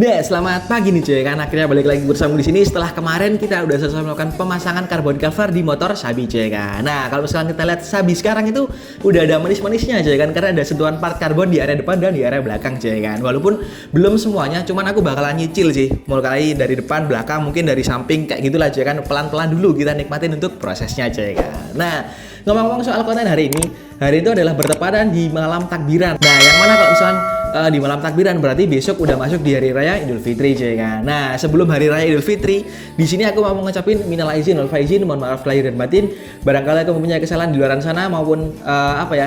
Nah, selamat pagi nih cuy, kan akhirnya balik lagi bersama di sini setelah kemarin kita udah selesai melakukan pemasangan carbon cover di motor Sabi cuy kan. Nah, kalau misalkan kita lihat Sabi sekarang itu udah ada manis-manisnya cuy kan, karena ada sentuhan part karbon di area depan dan di area belakang cuy kan. Walaupun belum semuanya, cuman aku bakalan nyicil sih, mulai dari depan, belakang, mungkin dari samping kayak gitulah cuy kan. Pelan-pelan dulu kita nikmatin untuk prosesnya cuy kan. Nah, ngomong-ngomong soal konten hari itu adalah bertepatan di malam takbiran. Nah, yang mana kalau misalkan di malam takbiran berarti besok udah masuk di hari raya Idul Fitri cuy kan. Nah, sebelum hari raya Idul Fitri, di sini aku mau ngucapin minal aizin wal faizin, mohon maaf lahir dan batin. Barangkali aku mempunyai kesalahan di luar sana maupun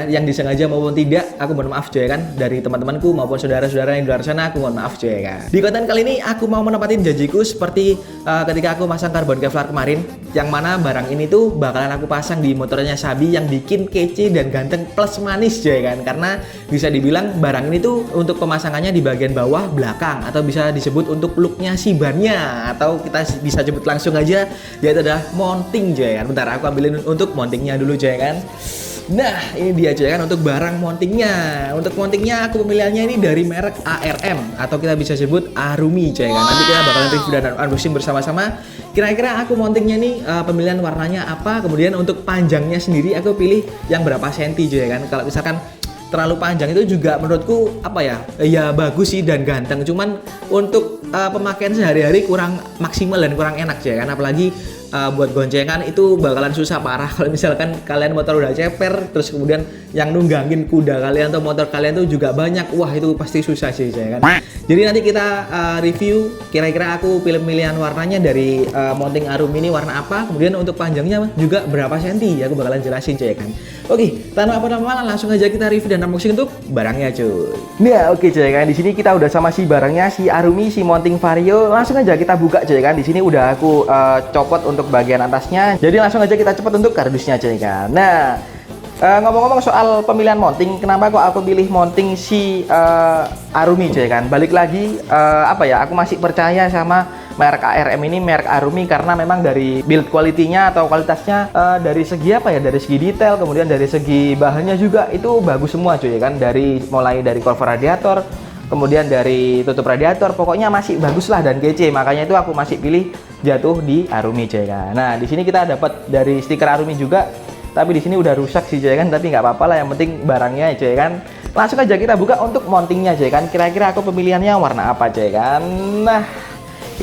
yang disengaja maupun tidak, aku mohon maaf cuy kan. Dari teman-temanku maupun saudara-saudara yang di luar sana, aku mohon maaf cuy kan. Di konten kali ini aku mau menempatin janjiku seperti ketika aku pasang carbon kevlar kemarin, yang mana barang ini tuh bakalan aku pasang di motornya Sabi yang bikin kece dan ganteng plus manis cuy kan. Karena bisa dibilang barang ini tuh untuk pemasangannya di bagian bawah belakang, atau bisa disebut untuk looknya si bannya, atau kita bisa sebut langsung aja yaitu adalah mounting cuy kan. Bentar aku ambilin untuk mountingnya dulu cuy kan. Nah, ini dia cuy kan untuk barang mountingnya. Untuk mountingnya aku pemilihannya ini dari merek ARM, atau kita bisa sebut Arumi cuy kan. Nanti kita bakalan review dan unboxing bersama-sama. Kira-kira aku mountingnya nih pemilihan warnanya apa, kemudian untuk panjangnya sendiri aku pilih yang berapa senti cuy kan. Kalau misalkan terlalu panjang itu juga menurutku ya bagus sih dan ganteng, cuman untuk pemakaian sehari-hari kurang maksimal dan kurang enak ya kan. Apalagi buat goncengan itu bakalan susah parah kalau misalkan kalian motor udah ceper, terus kemudian yang nunggangin kuda kalian atau motor kalian tuh juga banyak, wah itu pasti susah sih ya kan. Jadi nanti kita review kira-kira aku pilihan warnanya dari mounting Arumi ini warna apa, kemudian untuk panjangnya juga berapa senti ya aku bakalan jelasin cuy kan. Oke, tanpa apa-apa langsung aja kita review dan unboxing untuk barangnya cuy. Nah, oke cuy kan, di sini kita udah sama si barangnya, si Arumi, si mounting Vario. Langsung aja kita buka cuy kan. Di sini udah aku copot untuk bagian atasnya. Jadi langsung aja kita cepat untuk kardusnya cuy kan. Nah, ngomong-ngomong soal pemilihan mounting, kenapa kok aku pilih mounting si Arumi cuy kan? Balik lagi aku masih percaya sama merek ARM ini, merek Arumi, karena memang dari build quality-nya atau kualitasnya dari segi dari segi detail, kemudian dari segi bahannya juga itu bagus semua cuy kan. Mulai dari cover radiator, kemudian dari tutup radiator, pokoknya masih bagus lah dan kece. Makanya itu aku masih pilih jatuh di Arumi cuy kan. Nah, di sini kita dapat dari stiker Arumi juga, tapi di sini udah rusak sih cuy kan, tapi nggak apa-apa lah, yang penting barangnya cuy kan. Langsung aja kita buka untuk mountingnya cuy kan. Kira-kira aku pemilihannya warna apa cuy kan. Nah,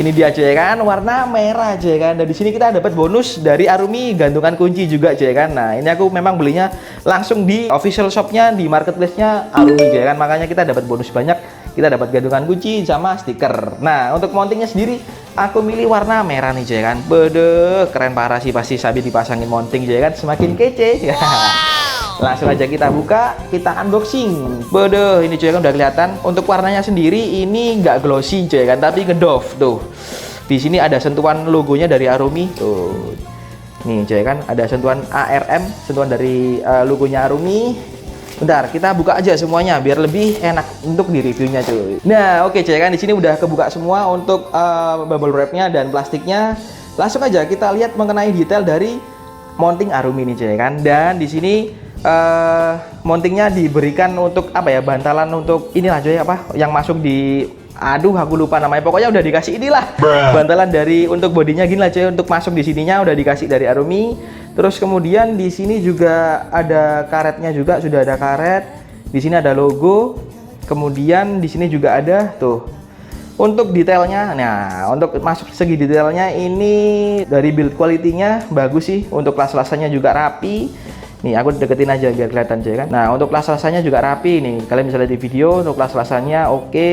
ini dia cuy kan, warna merah cuy kan. Dan di sini kita dapat bonus dari Arumi, gantungan kunci juga cuy kan. Nah, ini aku memang belinya langsung di official shopnya, di marketplace-nya Arumi cuy kan. Makanya kita dapat bonus banyak. Kita dapat gantungan kunci sama stiker. Nah, untuk mountingnya sendiri aku milih warna merah nih cuy kan. Bede, keren parah sih, pasti Sabi dipasangin mounting cuy kan, semakin kece. Langsung aja kita buka, kita unboxing. Bede, ini cuy kan udah kelihatan. Untuk warnanya sendiri ini nggak glossy cuy kan, tapi ngedoff tuh. Di sini ada sentuhan logonya dari Arumi tuh. Nih cuy kan, ada sentuhan ARM, sentuhan dari logonya Arumi. Bentar, kita buka aja semuanya biar lebih enak untuk di reviewnya cuy. Nah, oke cuy kan, di sini udah kebuka semua untuk bubble wrapnya dan plastiknya. Langsung aja kita lihat mengenai detail dari mounting Arumi ini cuy kan. Dan di sini mountingnya diberikan untuk bantalan untuk inilah cuy, yang masuk di, aduh aku lupa namanya, pokoknya udah dikasih inilah bantalan dari untuk bodinya gini lah cuy, untuk masuk di sininya udah dikasih dari Arumi. Terus kemudian di sini juga ada karetnya juga, sudah ada karet. Di sini ada logo. Kemudian di sini juga ada tuh untuk detailnya. Nah, untuk masuk segi detailnya ini dari build quality-nya bagus sih. Untuk las-lasannya juga rapi. Nih, aku deketin aja biar kelihatan cuy kan. Nah, untuk las-lasannya juga rapi nih. Kalian bisa lihat di video untuk las-lasannya oke.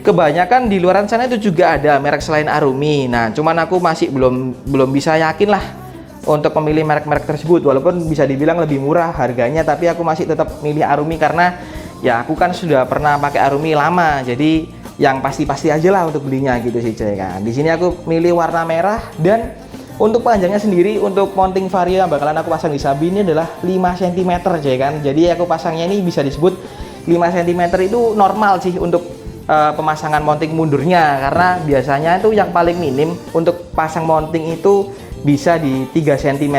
Kebanyakan di luaran sana itu juga ada merek selain Arumi. Nah, cuman aku masih belum bisa yakin lah untuk memilih merek-merek tersebut, walaupun bisa dibilang lebih murah harganya, tapi aku masih tetap milih Arumi karena ya aku kan sudah pernah pakai Arumi lama, jadi yang pasti-pasti aja lah untuk belinya gitu sih cuy kan. Di sini aku milih warna merah. Dan untuk panjangnya sendiri untuk mounting Vario yang bakalan aku pasang di Sabi ini adalah 5 cm cuy kan. Jadi aku pasangnya ini bisa disebut 5 cm itu normal sih untuk pemasangan mounting mundurnya, karena biasanya itu yang paling minim untuk pasang mounting itu bisa di 3 cm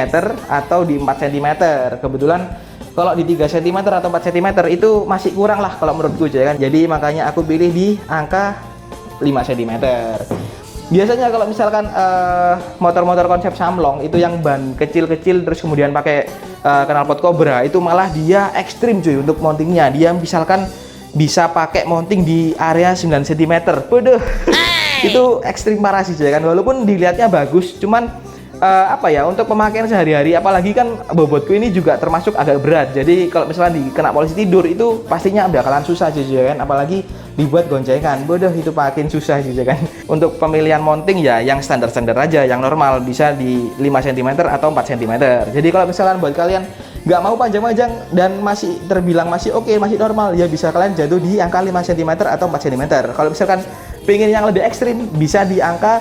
atau di 4 cm. Kebetulan kalau di 3 cm atau 4 cm itu masih kurang lah kalau menurutku ya kan. Jadi makanya aku pilih di angka 5 cm. Biasanya kalau misalkan motor-motor konsep Samlong itu yang ban kecil-kecil terus kemudian pakai knalpot Cobra, itu malah dia ekstrim cuy untuk mountingnya. Dia misalkan bisa pakai mounting di area 9 cm. Waduh. Itu ekstrim parah sih cuy kan. Walaupun dilihatnya bagus, cuman apa ya, untuk pemakaian sehari-hari, apalagi kan bobotku ini juga termasuk agak berat. Jadi kalau misalnya dikena polisi tidur itu pastinya bakalan susah cuy kan. Apalagi dibuat goncengan, bodoh itu makin susah sih kan. Untuk pemilihan mounting ya yang standar-standar aja, yang normal, bisa di 5 cm atau 4 cm. Jadi kalau misalkan buat kalian nggak mau panjang-panjang dan masih terbilang masih oke, masih normal, ya bisa kalian jatuh di angka 5 cm atau 4 cm. Kalau misalkan pengen yang lebih ekstrim, bisa di angka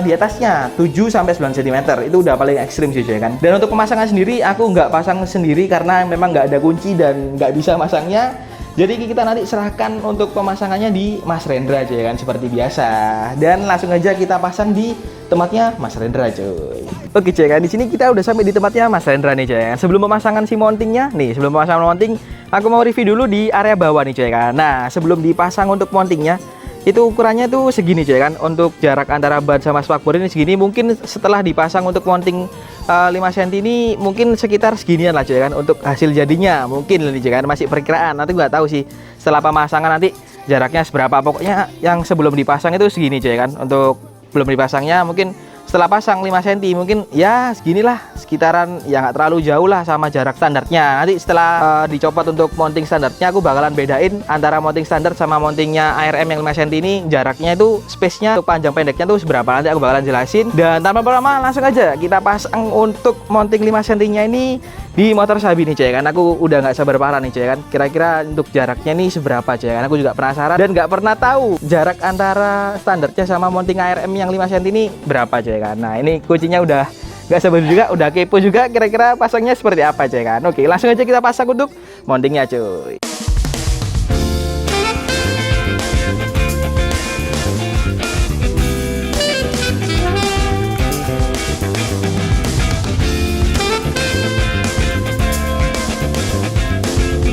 di atasnya 7 sampai 9 cm. Itu udah paling ekstrim sih kan. Dan untuk pemasangan sendiri aku nggak pasang sendiri karena memang nggak ada kunci dan nggak bisa masangnya. Jadi kita nanti serahkan untuk pemasangannya di Mas Rendra aja kan, seperti biasa. Dan langsung aja kita pasang di tempatnya Mas Rendra cuy. Oke cuy kan, di sini kita udah sampai di tempatnya Mas Rendra nih cuy kan. Sebelum pemasangan si mountingnya nih, sebelum pemasangan mounting, aku mau review dulu di area bawah nih cuy kan. Nah, sebelum dipasang untuk mountingnya, itu ukurannya tuh segini cuy kan. Untuk jarak antara ban sama spakbor ini segini. Mungkin setelah dipasang untuk mounting 5 cm ini mungkin sekitar seginian lah cuy kan. Untuk hasil jadinya mungkin ini cuy kan, masih perkiraan, nanti nggak tahu sih setelah pemasangan nanti jaraknya seberapa. Pokoknya yang sebelum dipasang itu segini cuy kan. Untuk belum dipasangnya mungkin setelah pasang 5 cm mungkin ya seginilah, sekitaran ya nggak terlalu jauh lah sama jarak standarnya. Nanti setelah dicopot untuk mounting standarnya, aku bakalan bedain antara mounting standar sama mountingnya ARM yang 5 cm ini, jaraknya itu, space-nya, untuk panjang pendeknya tuh seberapa, nanti aku bakalan jelasin. Dan tanpa berlama langsung aja kita pasang untuk mounting 5 cm nya ini di motor Sabi nih cuy kan. Aku udah nggak sabar parah nih cuy kan, kira-kira untuk jaraknya nih seberapa cuy kan. Aku juga penasaran dan nggak pernah tahu jarak antara standarnya sama mounting ARM yang 5 cm ini berapa cuy kan. Nah ini kuncinya udah nggak sabar juga, udah kepo juga kira-kira pasangnya seperti apa cuy kan. Oke, langsung aja kita pasang untuk mountingnya cuy.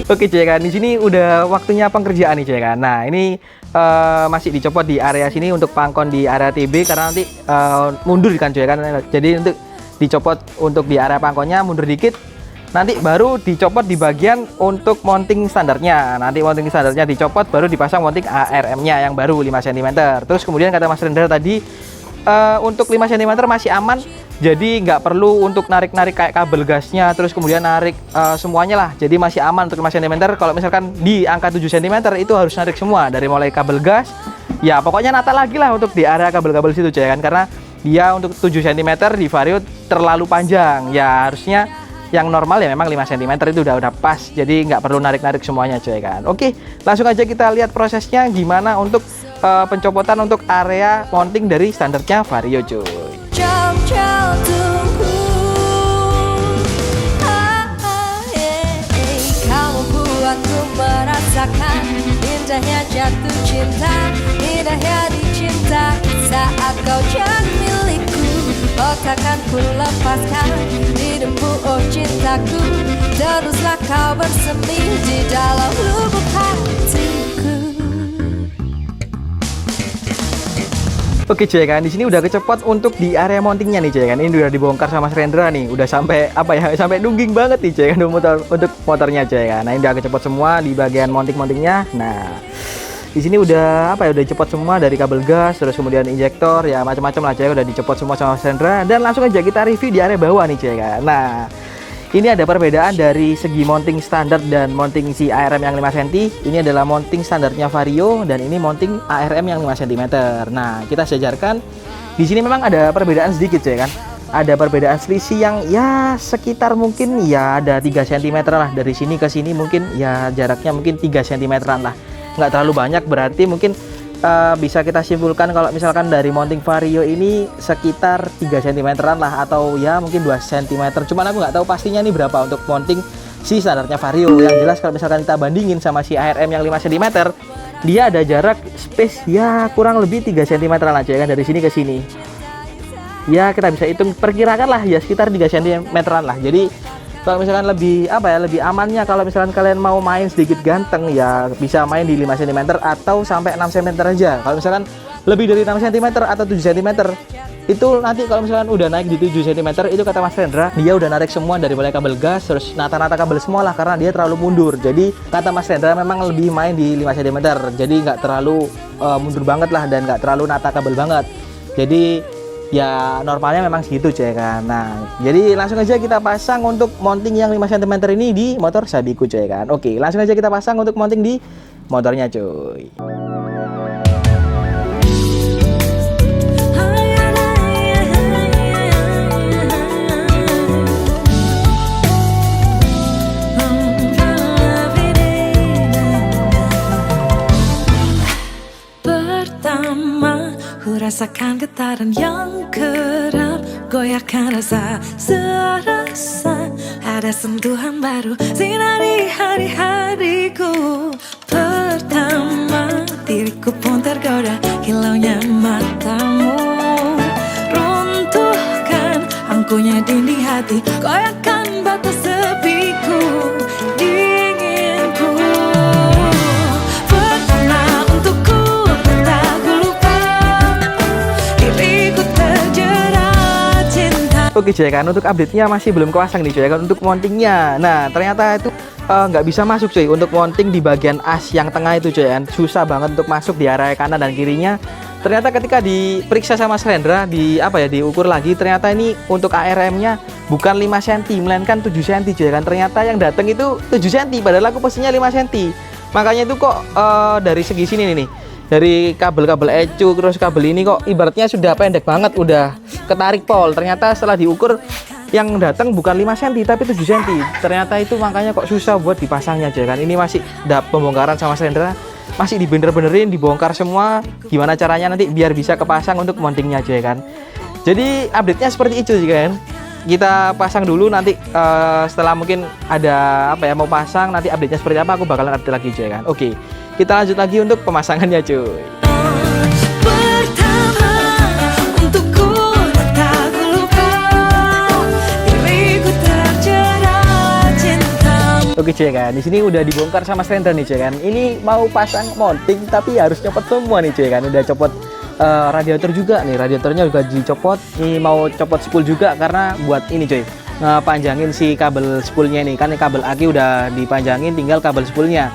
Oke cuy kan, di sini udah waktunya pengerjaan nih cuy kan. Nah ini masih dicopot di area sini untuk pangkon di area TB karena nanti mundur kan cuy kan. Jadi untuk dicopot untuk di area pangkonnya mundur dikit, nanti baru dicopot di bagian untuk mounting standarnya. Nanti mounting standarnya dicopot, baru dipasang mounting ARM-nya yang baru 5 cm. Terus kemudian kata Mas Rendra tadi untuk 5 cm masih aman. Jadi nggak perlu untuk narik-narik kayak kabel gasnya, terus kemudian narik semuanya lah. Jadi masih aman untuk 5 cm. Kalau misalkan di angka 7 cm itu harus narik semua, dari mulai kabel gas. Ya pokoknya nata lagi lah untuk di area kabel-kabel situ cuy kan. Karena dia untuk 7 cm di Vario terlalu panjang. Ya harusnya yang normal ya memang 5 cm itu udah pas. Jadi nggak perlu narik-narik semuanya cuy kan. Oke, langsung aja kita lihat prosesnya gimana untuk pencopotan untuk area mounting dari standarnya Vario cuy. Jauh-jauh tunggu, kamu buatku merasakan indahnya jatuh cinta, indahnya dicinta saat kau jadi milikku. Oh takkan ku lepaskan hidupmu, oh cintaku, teruslah kau bersemi di dalam lubuk hatiku. Oke cuy kan, di sini udah kecepot untuk di area mountingnya nih cuy kan. Ini udah dibongkar sama Mas Rendra nih, udah sampai apa ya, sampai nungging banget nih cuy kan untuk motornya cuy kan. Nah ini udah kecepot semua di bagian mountingnya. Nah di sini udah apa ya, udah cepot semua dari kabel gas, terus kemudian injektor ya macam-macam lah cuy, udah dicopot semua sama Mas Rendra. Dan langsung aja kita review di area bawah nih cuy kan. Nah ini ada perbedaan dari segi mounting standar dan mounting si ARM yang 5 cm. Ini adalah mounting standarnya Vario dan ini mounting ARM yang 5 cm. Nah, kita sejarkan. Di sini memang ada perbedaan sedikit ya kan. Ada perbedaan selisih yang ya sekitar mungkin ya ada 3 cm lah. Dari sini ke sini mungkin ya jaraknya mungkin 3 cm-an lah. Nggak terlalu banyak, berarti mungkin bisa kita simpulkan kalau misalkan dari mounting Vario ini sekitar 3 cm-an lah, atau ya mungkin 2 cm. Cuman aku nggak tahu pastinya nih berapa untuk mounting si standarnya Vario. Yang jelas kalau misalkan kita bandingin sama si ARM yang 5 cm, dia ada jarak space ya kurang lebih 3 cm lah ya kan, dari sini ke sini. Ya kita bisa hitung, perkirakan lah ya sekitar 3 cm-an lah. Jadi kalau misalkan lebih apa ya, lebih amannya kalau misalkan kalian mau main sedikit ganteng ya bisa main di 5 cm atau sampai 6 cm aja. Kalau misalkan lebih dari 6 cm atau 7 cm, itu nanti kalau misalkan udah naik di 7 cm, itu kata Mas Rendra, dia udah narik semua dari mulai kabel gas, terus nata-nata kabel semua lah, karena dia terlalu mundur. Jadi kata Mas Rendra memang lebih main di 5 cm, jadi nggak terlalu mundur banget lah, dan nggak terlalu nata kabel banget. Jadi ya normalnya memang segitu cuy kan. Nah, jadi langsung aja kita pasang untuk mounting yang 5 cm ini di motor Sabiku cuy kan. Oke, langsung aja kita pasang untuk mounting di motornya cuy. Rasakan getaran yang kerap goyahkan rasa serasa ada sentuhan baru sinari hari-hariku pertama. Diriku pun tergoda kilaunya matamu, runtuhkan angkuhnya dinding hati, goyahkan batu sepiku, dinginku. Pertama untukku Oke cuy kan, untuk update-nya masih belum kepasang nih cuy kan untuk mountingnya. Nah ternyata itu nggak bisa masuk cuy untuk mounting di bagian as yang tengah itu cuy kan, susah banget untuk masuk di area kanan dan kirinya. Ternyata ketika diperiksa sama Mas Rendra, diukur lagi, ternyata ini untuk ARM-nya bukan 5 cm melainkan 7 cm cuy kan. Ternyata yang datang itu 7 cm, padahal aku posisinya 5 cm. Makanya itu kok dari segi sini nih, dari kabel-kabel ecu terus kabel ini kok ibaratnya sudah pendek banget, udah ketarik pol. Ternyata setelah diukur yang datang bukan 5 cm tapi 7 cm. Ternyata itu makanya kok susah buat dipasangnya cuy kan. Ini masih pembongkaran sama Rendra, masih dibener-benerin, dibongkar semua. Gimana caranya nanti biar bisa kepasang untuk mountingnya cuy kan. Jadi update-nya seperti itu cuy kan. Kita pasang dulu, nanti setelah mungkin ada mau pasang, nanti update-nya seperti apa aku bakalan update lagi cuy kan. Oke, kita lanjut lagi untuk pemasangannya cuy. Oke cuy kan, di sini udah dibongkar sama Rendra nih cuy kan. Ini mau pasang mounting tapi harus copot semua nih cuy kan. Udah copot radiator juga nih, radiatornya juga dicopot. Ini mau copot spool juga karena buat ini cuy, panjangin si kabel spoolnya ini kan. Kabel aki udah dipanjangin, tinggal kabel spoolnya.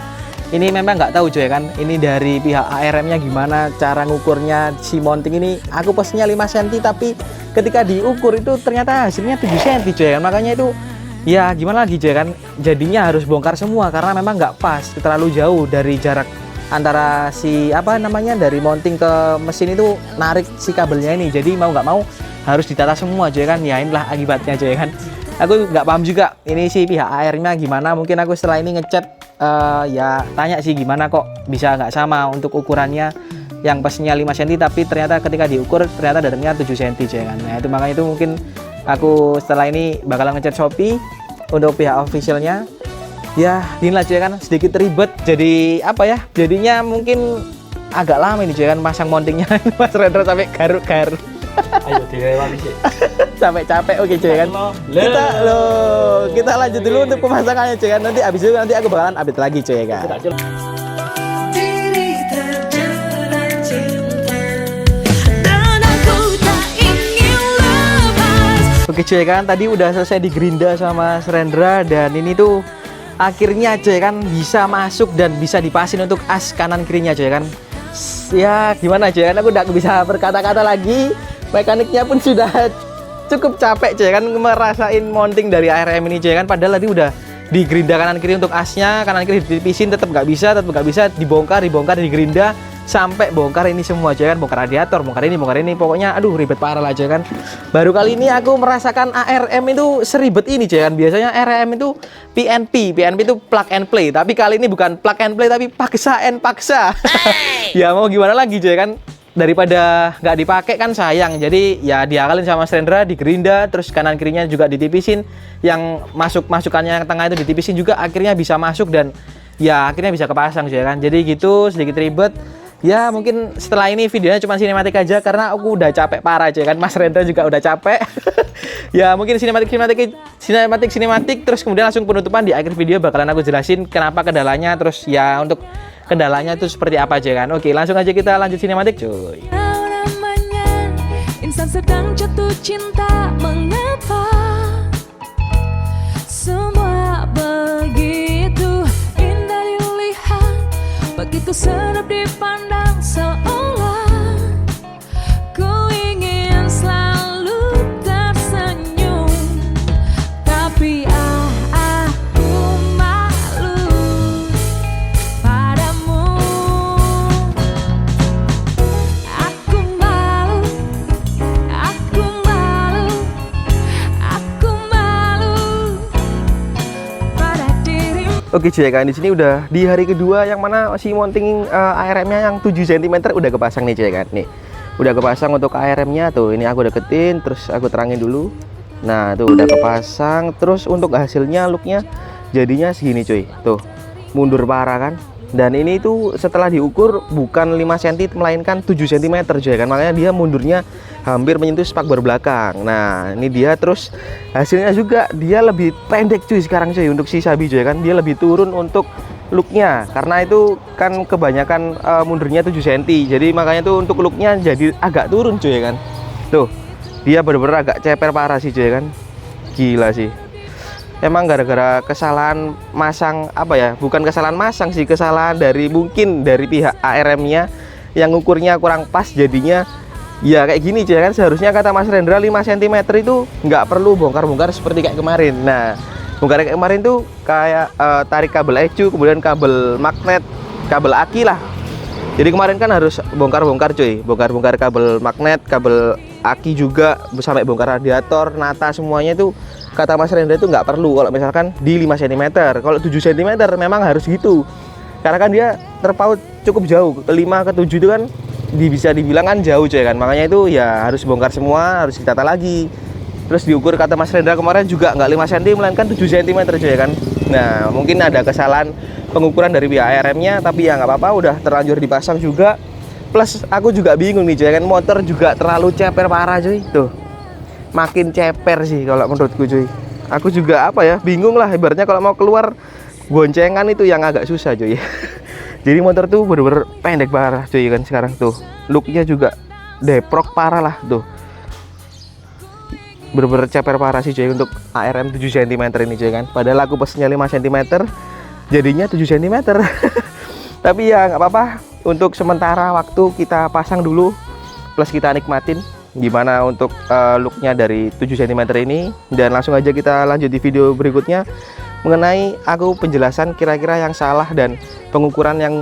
Ini memang nggak tahu cuy kan, ini dari pihak ARM-nya gimana cara ngukurnya si mounting ini. Aku posisinya 5 cm tapi ketika diukur itu ternyata hasilnya 7 cm cuy kan. Makanya itu ya gimana lagi cuy kan, jadinya harus bongkar semua karena memang nggak pas, terlalu jauh dari jarak antara si dari mounting ke mesin itu narik si kabelnya ini. Jadi mau nggak mau harus ditata semua cuy kan. Ya inilah akibatnya cuy kan. Aku nggak paham juga ini si pihak AR-nya gimana. Mungkin aku setelah ini ngechat ya tanya sih gimana kok bisa nggak sama untuk ukurannya, yang pastinya 5 cm tapi ternyata ketika diukur ternyata datangnya 7 cm cuy kan. Nah itu makanya itu mungkin aku setelah ini bakalan ngechat Shopee untuk pihak officialnya. Ya inilah cuy kan, sedikit ribet, jadi jadinya mungkin agak lama ini cuy kan pasang mountingnya. Mas Rendra sampai garuk-garuk. Ayo dilewati sih. Sampai capek. Oke cuy kan, kita lanjut dulu untuk pemasangannya cuy kan. Nanti abis itu nanti aku bakalan update lagi cuy kan. Oke cuy kan, tadi udah selesai digerinda sama Mas Rendra, dan ini tuh akhirnya cuy kan bisa masuk dan bisa dipasin untuk as kanan kirinya cuy kan. Ya gimana cuy kan, aku udah bisa berkata-kata lagi. Mekaniknya pun sudah cukup capek cuy kan merasain mounting dari ARM ini cuy kan. Padahal tadi udah digerinda kanan kiri untuk asnya, kanan kiri ditipisin, tetap nggak bisa, dibongkar, digerinda sampai bongkar ini semua cuy kan, bongkar radiator, bongkar ini, pokoknya aduh ribet parah lah cuy kan. Baru kali ini aku merasakan ARM itu seribet ini cuy kan. Biasanya ARM itu PNP itu plug and play, tapi kali ini bukan plug and play tapi paksa. Ya mau gimana lagi cuy kan, daripada nggak dipakai kan sayang. Jadi ya diakalin sama Rendra, digerinda, terus kanan kirinya juga ditipisin, yang masukannya yang tengah itu ditipisin juga, akhirnya bisa masuk dan ya akhirnya bisa kepasang cuy kan. Jadi gitu, sedikit ribet. Ya mungkin setelah ini videonya cuma sinematik aja karena aku udah capek parah cuy kan. Mas Rendra juga udah capek. Ya mungkin sinematik terus kemudian langsung penutupan. Di akhir video bakalan aku jelasin kenapa kendalanya, terus ya untuk kendalanya itu seperti apa cuy kan. Oke, langsung aja kita lanjut sinematik cuy. Insan sedang jatuh cinta, mengapa semua begitu indah dilihat, begitu sedap dipandang, seolah ku ingin selalu tersenyum. Tapi aku malu padamu. Aku malu, aku malu, aku malu pada dirimu. Oke cuy kan, di sini udah di hari kedua yang mana si mounting ARM-nya yang 7 cm udah kepasang nih cuy kan. Nih, udah kepasang untuk ARM-nya tuh. Ini aku deketin, terus aku terangin dulu. Nah, tuh udah kepasang. Terus untuk hasilnya looknya jadinya segini cuy. Tuh, mundur parah kan. Dan ini tuh setelah diukur bukan 5 cm melainkan 7 cm cuy kan. Makanya dia mundurnya hampir menyentuh spakbor belakang. Nah, ini dia. Terus hasilnya juga dia lebih pendek cuy sekarang cuy untuk si Sabi cuy kan. Dia lebih turun untuk looknya, karena itu kan kebanyakan mundurnya 7 cm. Jadi makanya tuh untuk looknya jadi agak turun cuy kan. Tuh, dia bener-bener agak ceper parah sih cuy kan. Gila sih. Emang gara-gara kesalahan masang, apa ya, bukan kesalahan masang sih, kesalahan dari mungkin dari pihak ARM-nya yang ukurnya kurang pas, jadinya ya kayak gini cuy kan. Seharusnya kata Mas Rendra 5 cm itu nggak perlu bongkar-bongkar seperti kayak kemarin. Nah, bongkar kayak kemarin tuh kayak tarik kabel ECU, kemudian kabel magnet, kabel aki lah. Jadi kemarin kan harus bongkar-bongkar cuy, bongkar-bongkar kabel magnet, kabel aki juga, sampai bongkar radiator, nata, semuanya itu kata Mas Rendra itu nggak perlu kalau misalkan di 5 cm. Kalau 7 cm memang harus gitu, karena kan dia terpaut cukup jauh. Ke 5 ke 7 itu kan bisa dibilang kan jauh cuy kan. Makanya itu ya harus bongkar semua, harus ditata lagi. Terus diukur kata Mas Rendra kemarin juga nggak 5 cm melainkan 7 cm cuy kan. Nah, mungkin ada kesalahan pengukuran dari pihak ARM-nya, tapi ya nggak apa-apa, udah terlanjur dipasang juga. Plus aku juga bingung nih cuy kan, motor juga terlalu ceper parah cuy. Tuh, makin ceper sih kalau menurutku cuy. Aku juga apa ya, bingung lah, ibaratnya kalau mau keluar boncengan itu yang agak susah cuy. Jadi motor tuh bener-bener pendek parah cuy kan sekarang tuh. Looknya juga deprok parah lah tuh. Bener-bener ceper parah sih cuy untuk ARM 7 cm ini cuy kan. Padahal aku pesennya 5 cm, jadinya 7 cm. Tapi ya nggak apa-apa, untuk sementara waktu kita pasang dulu, plus kita nikmatin gimana untuk looknya dari 7 cm ini. Dan langsung aja kita lanjut di video berikutnya mengenai aku penjelasan kira-kira yang salah dan pengukuran yang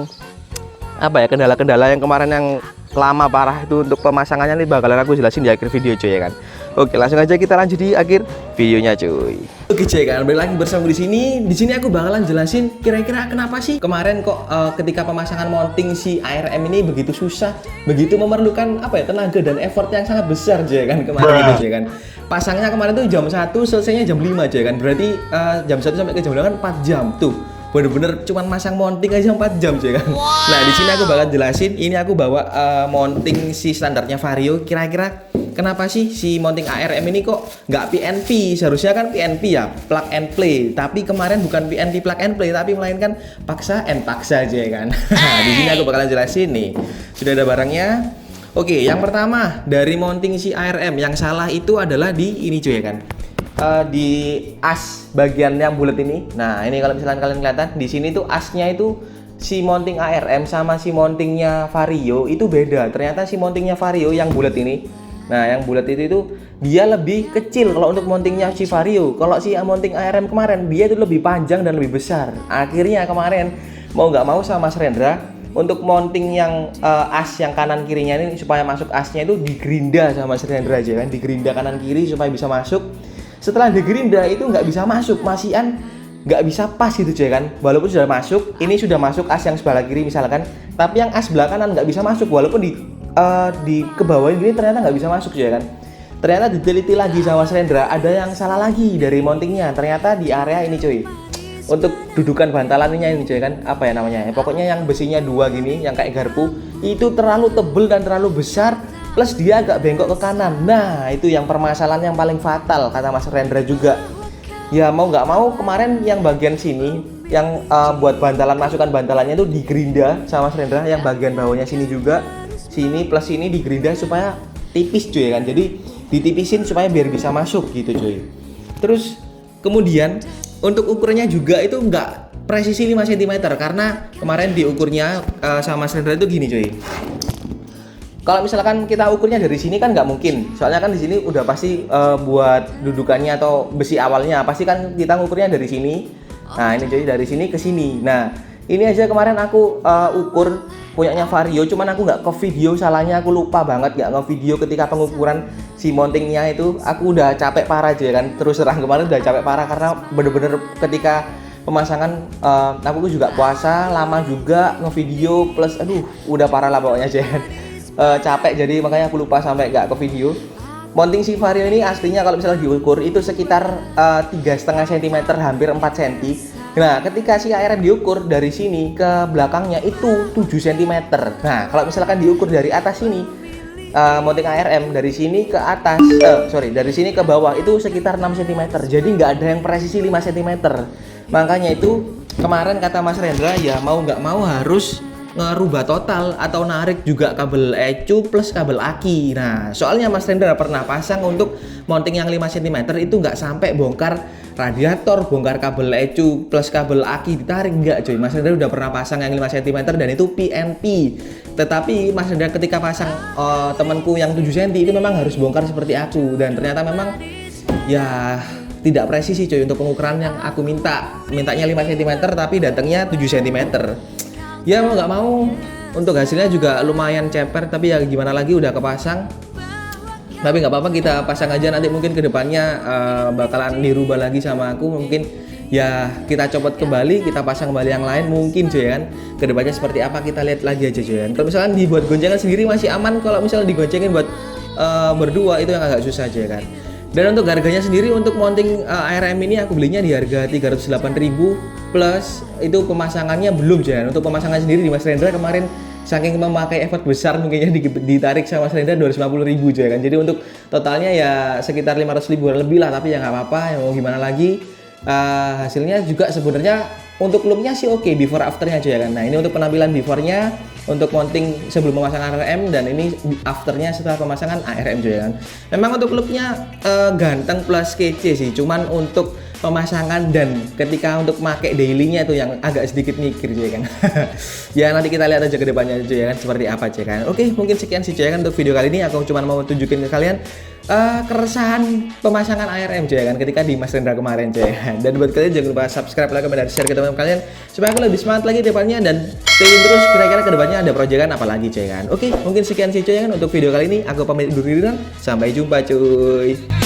apa ya, kendala-kendala yang kemarin yang lama parah itu untuk pemasangannya nih bakalan aku jelasin di akhir video cuy ya kan. Oke, langsung aja kita lanjut di akhir videonya cuy. Oke cuy kan, balik lagi bersama di sini. Di sini aku bakalan jelasin kira-kira kenapa sih kemarin kok ketika pemasangan mounting si ARM ini begitu susah, begitu memerlukan apa ya, tenaga dan effort yang sangat besar cuy kan kemarin itu cuy kan. Pasangnya kemarin tuh jam 1, selesainya jam 5 cuy kan. Berarti jam 1 sampai ke jam 8 kan 4 jam tuh. Bener-bener cuman masang mounting aja 4 jam cuy kan. Nah, di sini aku bakal jelasin, ini aku bawa mounting si standarnya Vario. Kira-kira kenapa sih si mounting ARM ini kok nggak PNP? Seharusnya kan PNP ya, plug and play. Tapi kemarin bukan PNP plug and play, tapi melainkan paksa and paksa aja kan. Nah, di sini aku bakalan jelasin nih. Sudah ada barangnya. Oke, yang pertama dari mounting si ARM yang salah itu adalah di ini cuy kan. Di as bagian yang bulat ini. Nah, ini kalau misalkan kalian kelihatan di sini tuh asnya itu si mounting ARM sama si mountingnya Vario itu beda. Ternyata si mountingnya Vario yang bulat ini, nah yang bulat itu dia lebih kecil kalau untuk mountingnya si Vario. Kalau si mounting ARM kemarin dia itu lebih panjang dan lebih besar. Akhirnya kemarin mau nggak mau sama Mas Rendra untuk mounting yang as yang kanan kirinya ini supaya masuk asnya itu digerinda sama Mas Rendra aja kan, digerinda kanan kiri supaya bisa masuk. Setelah digerinda itu nggak bisa masuk, masihan nggak bisa pas gitu cuy kan. Walaupun sudah masuk, ini sudah masuk as yang sebelah kiri misalkan, tapi yang as sebelah kanan nggak bisa masuk. Walaupun di ke bawah ini ternyata nggak bisa masuk cuy kan. Ternyata diteliti lagi sama Mas Rendra, ada yang salah lagi dari mountingnya. Ternyata di area ini cuy, untuk dudukan bantalannya ini cuy kan, apa ya namanya ya, pokoknya yang besinya 2 gini, yang kayak garpu, itu terlalu tebel dan terlalu besar. Plus dia agak bengkok ke kanan. Nah, itu yang permasalahan yang paling fatal kata Mas Rendra juga. Ya mau nggak mau kemarin yang bagian sini yang buat bantalan, masukan bantalannya itu digerinda sama Mas Rendra. Yang bagian bawahnya sini juga, sini plus sini digerinda supaya tipis cuy kan. Jadi ditipisin supaya biar bisa masuk gitu cuy. Terus kemudian untuk ukurannya juga itu nggak presisi 5 cm karena kemarin diukurnya sama Mas Rendra itu gini cuy. Kalau misalkan kita ukurnya dari sini kan nggak mungkin, soalnya kan di sini udah pasti buat dudukannya atau besi awalnya pasti kan kita ngukurnya dari sini. Nah ini jadi dari sini ke sini. Nah ini aja kemarin aku ukur punyanya Vario, cuman aku nggak ke video, salahnya aku lupa banget nggak nge-video ketika pengukuran si mountingnya itu. Aku udah capek parah aja kan, terus terang kemarin udah capek parah karena bener-bener ketika pemasangan aku juga puasa lama juga nge-video plus aduh udah parah lah pokoknya aja kan. Capek jadi makanya aku lupa sampai nggak ke video. Mounting si Vario ini aslinya kalau misalnya diukur itu sekitar 3,5 cm hampir 4 cm. Nah ketika si ARM diukur dari sini ke belakangnya itu 7 cm. Nah kalau misalkan diukur dari atas sini mounting ARM dari sini ke atas dari sini ke bawah itu sekitar 6 cm. Jadi nggak ada yang presisi 5 cm. Makanya itu kemarin kata Mas Rendra ya mau nggak mau harus ngerubah total atau narik juga kabel ECU plus kabel aki. Nah soalnya Mas Rendra pernah pasang untuk mounting yang 5 cm itu nggak sampai bongkar radiator, bongkar kabel ECU plus kabel aki ditarik, nggak cuy. Mas Rendra udah pernah pasang yang 5 cm dan itu PNP. Tetapi Mas Rendra ketika pasang temanku yang 7 cm itu memang harus bongkar seperti aku, dan ternyata memang ya tidak presisi cuy untuk pengukuran yang aku mintanya 5 cm tapi datangnya 7 cm. Ya mau nggak mau untuk hasilnya juga lumayan ceper, tapi ya gimana lagi udah kepasang. Tapi nggak apa-apa, kita pasang aja, nanti mungkin kedepannya bakalan dirubah lagi sama aku, mungkin ya kita copot kembali, kita pasang kembali yang lain mungkin cuy kan. Kedepannya seperti apa kita lihat lagi aja cuy kan. Kalau misalkan dibuat goncengan sendiri masih aman, kalau misalnya digoncengin buat berdua itu yang agak susah aja kan. Dan untuk harganya sendiri untuk mounting ARM ini aku belinya di harga 308.000 plus itu pemasangannya belum jangan. Untuk pemasangan sendiri di Mas Rendra kemarin saking memakai effort besar mungkinnya ditarik sama Mas Rendra 250.000 kan. Jadi untuk totalnya ya sekitar 500.000 lebih lah, tapi ya nggak apa-apa, ya mau gimana lagi. Hasilnya juga sebenarnya untuk looknya sih oke, before afternya aja ya kan. Nah ini untuk penampilan beforenya untuk mounting sebelum pemasangan ARM, dan ini afternya setelah pemasangan ARM juga kan. Memang untuk looknya ganteng plus kece sih, cuman untuk pemasangan dan ketika untuk pakai dailynya itu yang agak sedikit mikir cuy kan. Ya nanti kita lihat aja ke depannya cuy kan seperti apa cuy kan. Oke, mungkin sekian sih cuy kan untuk video kali ini. Aku cuma mau tunjukin ke kalian keresahan pemasangan ARM cuy kan ketika di Mas Rendra kemarin cuy kan. Dan buat kalian jangan lupa subscribe, like, komen, dan share ke teman-teman kalian supaya aku lebih semangat lagi depannya, dan stay tune terus kira-kira ke depannya ada proyekan apa lagi cuy kan. Oke, mungkin sekian sih cuy kan untuk video kali ini. Aku pamit undur diri dan sampai jumpa cuy.